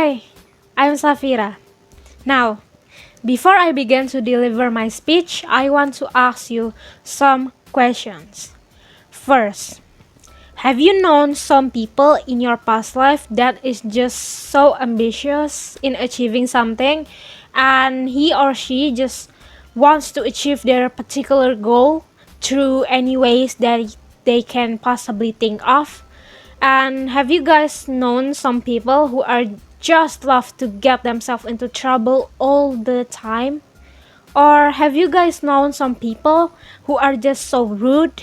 Hi, I'm Safira. Now, before I begin to deliver my speech, I want to ask you some questions. First, have you known some people in your past life that is just so ambitious in achieving something and he or she just wants to achieve their particular goal through any ways that they can possibly think of? And have you guys known some people who are just love to get themselves into trouble all the time? Or have you guys known some people who are just so rude,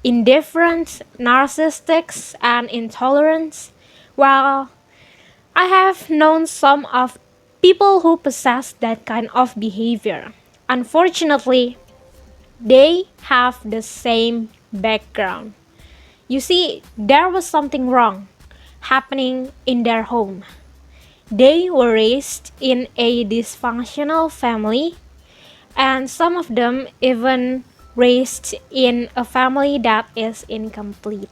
indifferent, narcissistic, and intolerant? Well, I have known some of people who possess that kind of behavior. Unfortunately, they have the same background. You see, there was something wrong happening in their home. They were raised in a dysfunctional family, and some of them even raised in a family that is incomplete.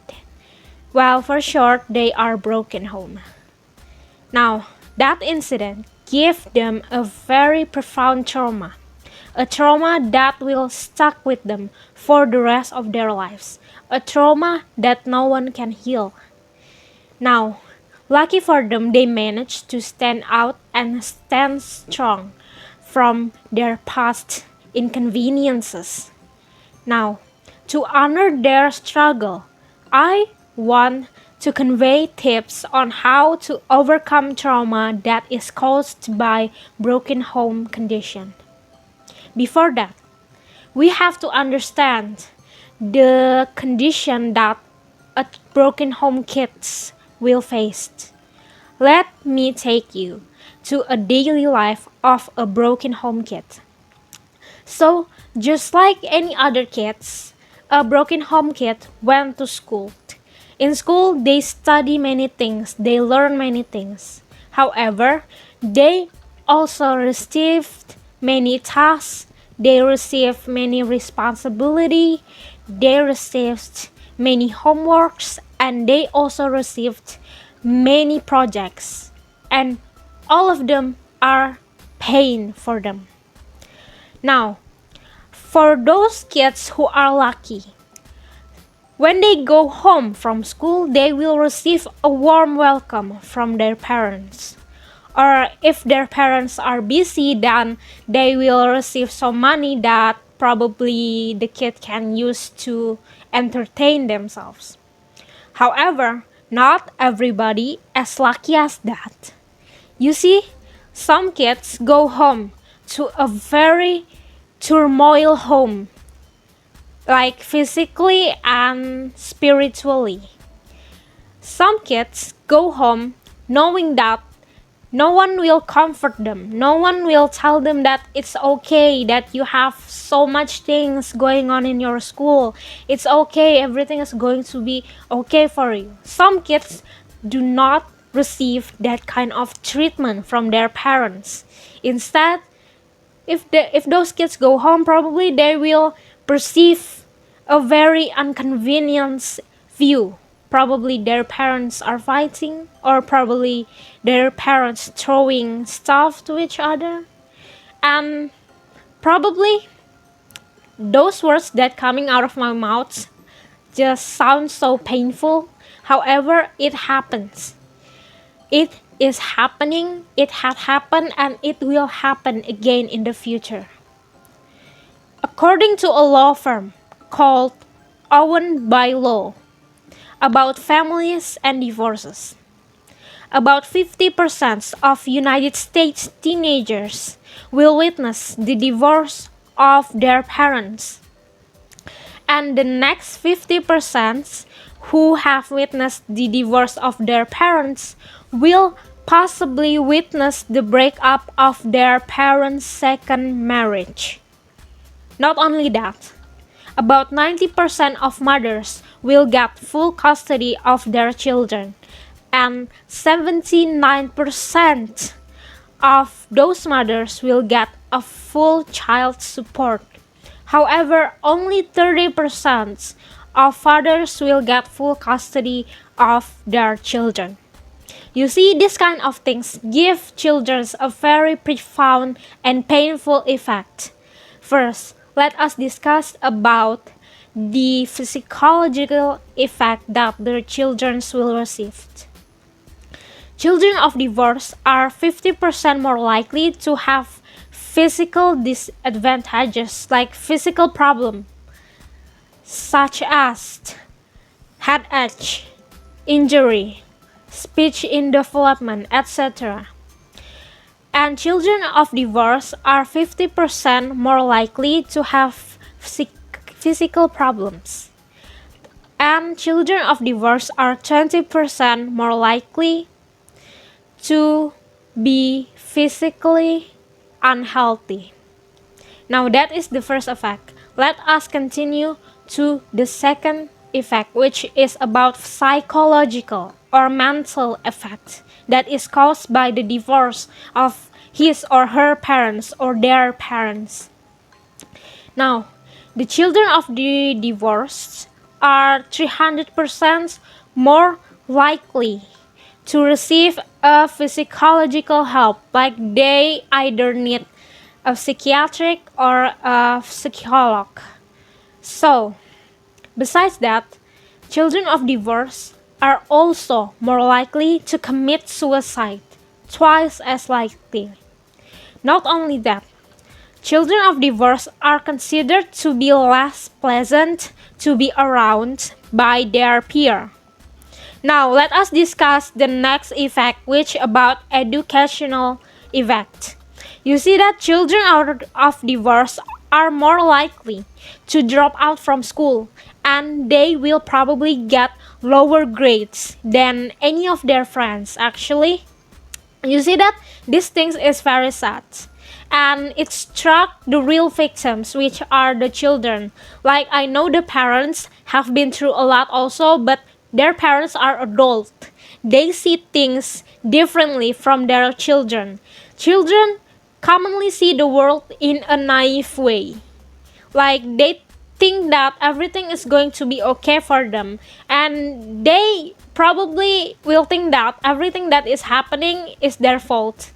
Well, for short, they are broken home. Now, that incident gave them a very profound trauma, a trauma that will stuck with them for the rest of their lives, a trauma that no one can heal. Now, lucky for them, they managed to stand out and stand strong from their past inconveniences. Now, to honor their struggle, I want to convey tips on how to overcome trauma that is caused by broken home condition. Before that, we have to understand the condition that a broken home kids will face. Let me take you to a daily life of a broken home kid. So, just like any other kids, a broken home kid went to school. In school, they study many things, they learn many things. However, they also received many tasks, they received many responsibility, they received many homeworks, and they also received many projects. And all of them are pain for them. Now, for those kids who are lucky, when they go home from school, they will receive a warm welcome from their parents. Or if their parents are busy, then they will receive some money that probably the kid can use to entertain themselves. However, not everybody as lucky as that. You see, some kids go home to a very turmoil home, like physically and spiritually. Some kids go home knowing that no one will comfort them. No one will tell them that it's okay, that you have so much things going on in your school. It's okay, everything is going to be okay for you. Some kids do not receive that kind of treatment from their parents. Instead, if those kids go home, probably they will perceive a very inconvenient view. Probably their parents are fighting, or probably their parents throwing stuff to each other. And probably those words that coming out of my mouth just sound so painful. However, it happens. It is happening, it had happened, and it will happen again in the future. According to a law firm called Owen by Law about families and divorces, about 50% of United States teenagers will witness the divorce of their parents. And the next 50% who have witnessed the divorce of their parents will possibly witness the breakup of their parents' second marriage. Not only that, about 90% of mothers will get full custody of their children, and 79% of those mothers will get a full child support. However, only 30% of fathers will get full custody of their children. You see, this kind of things give children a very profound and painful effect. First, let us discuss about the physiological effect that their children will receive. Children of divorce are 50% more likely to have physical disadvantages like physical problems such as headache, injury, speech in development, etc. And children of divorce are 50% more likely to have physical problems. And children of divorce are 20% more likely to be physically unhealthy. Now that is the first effect. Let us continue to the second effect, which is about psychological or mental effect that is caused by the divorce of his or her parents or their parents. Now, the children of the divorced are 300% more likely to receive a physiological help, like they either need a psychiatric or a psychologist. So, besides that, children of divorce are also more likely to commit suicide, twice as likely. Not only that, children of divorce are considered to be less pleasant to be around by their peer. Now, let us discuss the next effect, which about educational effect. You see that children of divorce are more likely to drop out from school, and they will probably get lower grades than any of their friends actually. You see that this thing is very sad. And it struck the real victims, which are the children. Like, I know the parents have been through a lot also, but their parents are adults. They see things differently from their children. Children commonly see the world in a naive way. Like, they think that everything is going to be okay for them, and they probably will think that everything that is happening is their fault.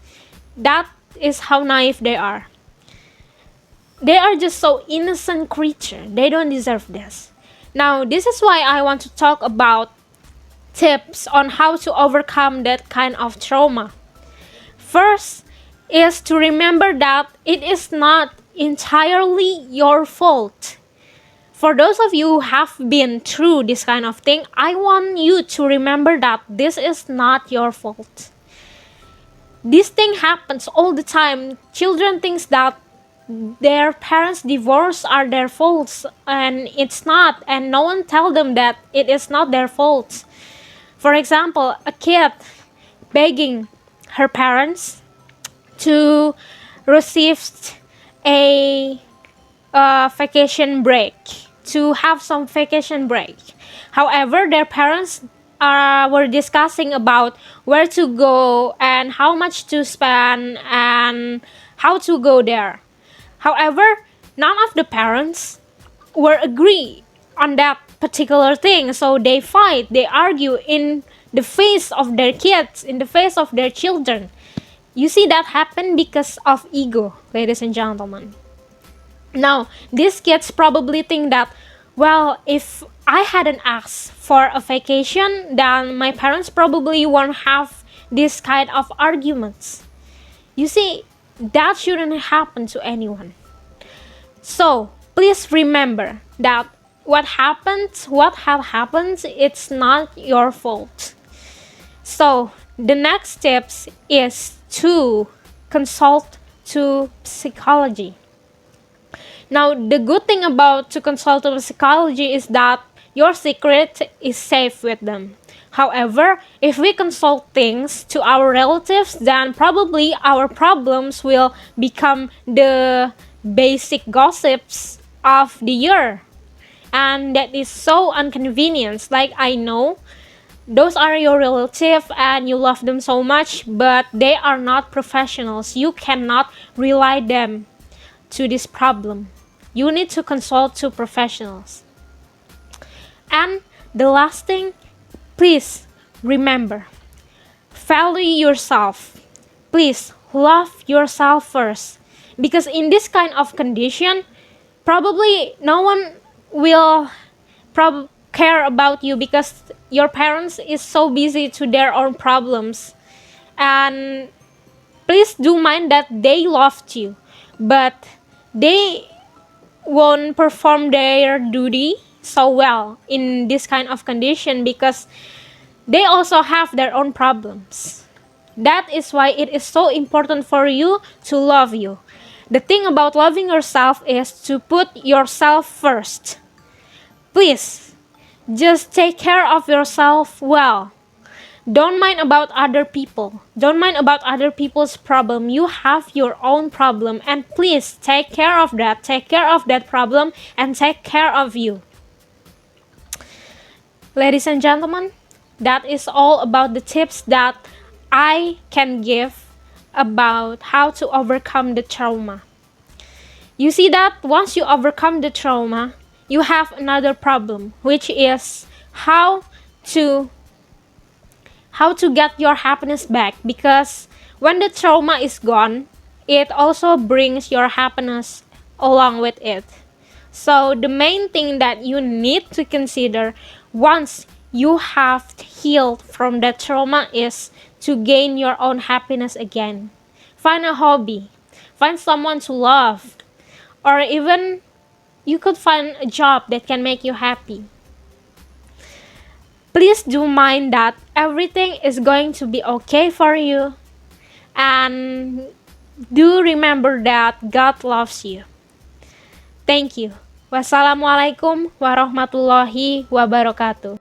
That is how naive they are. They are just so innocent creature. They don't deserve this. Now, this is why I want to talk about tips on how to overcome that kind of trauma. First is to remember that it is not entirely your fault. For those of you who have been through this kind of thing, I want you to remember that this is not your fault. This thing happens all the time. Children think that their parents' divorce are their faults, and it's not, and no one tell them that it is not their fault. For example, a kid begging her parents to receive a vacation break, to have some vacation break. However, their parents were discussing about where to go and how much to spend and how to go there. However, none of the parents were agree on that particular thing, so they fight, they argue in the face of their kids, in the face of their children. You see, that happened because of ego, ladies and gentlemen. Now, these kids probably think that, well, if I hadn't asked for a vacation, then my parents probably won't have this kind of arguments. You see, that shouldn't happen to anyone. So, please remember that what have happened, it's not your fault. So, the next steps is to consult to psychology. Now, the good thing about to consult with psychology is that your secret is safe with them. However, if we consult things to our relatives, then probably our problems will become the basic gossips of the year. And that is so inconvenient. Like, I know those are your relatives and you love them so much, but they are not professionals. You cannot rely them to this problem. You need to consult to professionals. And the last thing, please remember, value yourself. Please love yourself first. Because in this kind of condition, probably no one will care about you because your parents is so busy to their own problems. And please do mind that they loved you, but they won't perform their duty so well in this kind of condition because they also have their own problems. That is why it is so important for you to love you. The thing about loving yourself is to put yourself first. Please, just take care of yourself well. Don't mind about other people. Don't mind about other people's problem. You have your own problem, and please take care of that. Take care of that problem and take care of you. Ladies and gentlemen, that is all about the tips that I can give about how to overcome the trauma. You see that once you overcome the trauma, you have another problem, which is how to get your happiness back, because when the trauma is gone, it also brings your happiness along with it. So the main thing that you need to consider once you have healed from that trauma is to gain your own happiness again. Find a hobby, find someone to love, or even you could find a job that can make you happy. Please do mind that everything is going to be okay for you, and do remember that God loves you. Thank you. Wassalamualaikum warahmatullahi wabarakatuh.